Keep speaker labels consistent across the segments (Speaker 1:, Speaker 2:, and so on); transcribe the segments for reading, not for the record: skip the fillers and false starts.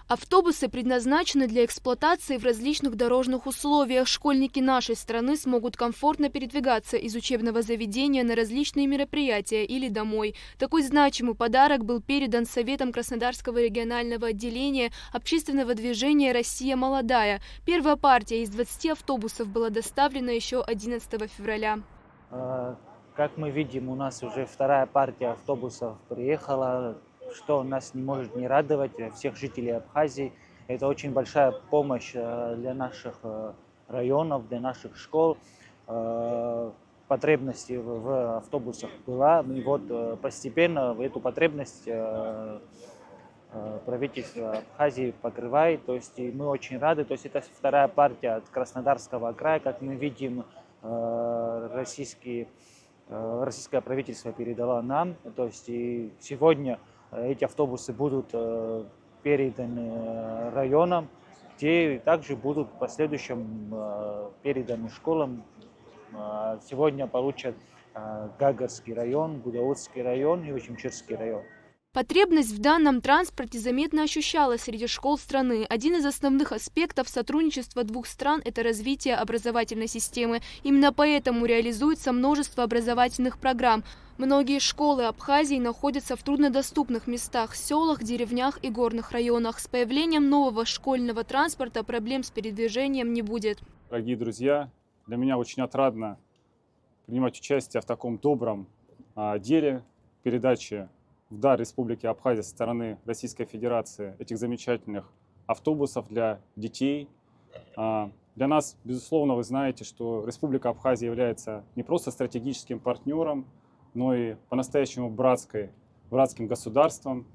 Speaker 1: Автобусы предназначены для эксплуатации в различных дорожных условиях. Школьники нашей страны смогут комфортно передвигаться из учебного заведения на различные мероприятия или домой. Такой значимый подарок был передан Советом Краснодарского регионального отделения общественного движения «Россия молодая». Первая партия из 20 автобусов была доставлена еще 11 февраля.
Speaker 2: Как мы видим, у нас уже вторая партия автобусов приехала, что нас не может не радовать, всех жителей Абхазии. Это очень большая помощь для наших районов, для наших школ. Потребность в автобусах была, и вот постепенно эту потребность правительство Абхазии покрывает, то есть и мы очень рады, то есть это вторая партия от Краснодарского края, как мы видим, российское правительство передало нам, то есть и сегодня эти автобусы будут переданы районам, где также будут в последующем переданы школам. Сегодня получат Гагарский район, Гудаутский район и Учимчирский район.
Speaker 1: Потребность в данном транспорте заметно ощущалась среди школ страны. Один из основных аспектов сотрудничества двух стран – это развитие образовательной системы. Именно поэтому реализуется множество образовательных программ. Многие школы Абхазии находятся в труднодоступных местах, селах, деревнях и горных районах. С появлением нового школьного транспорта проблем с передвижением не будет.
Speaker 3: Дорогие друзья, для меня очень отрадно принимать участие в таком добром деле передачи в дар Республики Абхазия со стороны Российской Федерации этих замечательных автобусов для детей. Для нас, безусловно, вы знаете, что Республика Абхазия является не просто стратегическим партнером, но и по-настоящему братским государством.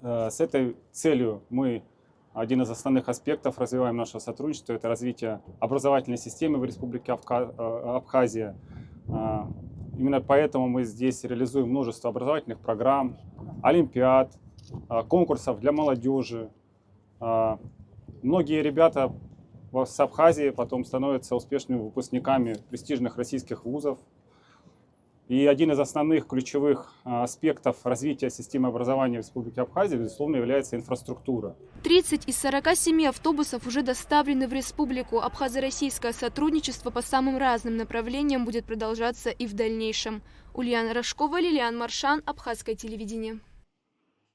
Speaker 3: С этой целью мы один из основных аспектов развиваем нашего сотрудничества – это развитие образовательной системы в Республике Абхазия. Именно поэтому мы здесь реализуем множество образовательных программ, олимпиад, конкурсов для молодежи. Многие ребята с Абхазии потом становятся успешными выпускниками престижных российских вузов. И один из основных ключевых аспектов развития системы образования в Республике Абхазия, безусловно, является инфраструктура.
Speaker 1: 30 из 47 автобусов уже доставлены в республику. Абхазо-российское сотрудничество по самым разным направлениям будет продолжаться и в дальнейшем. Ульяна Рожкова, Лилиан Маршан, Абхазское телевидение.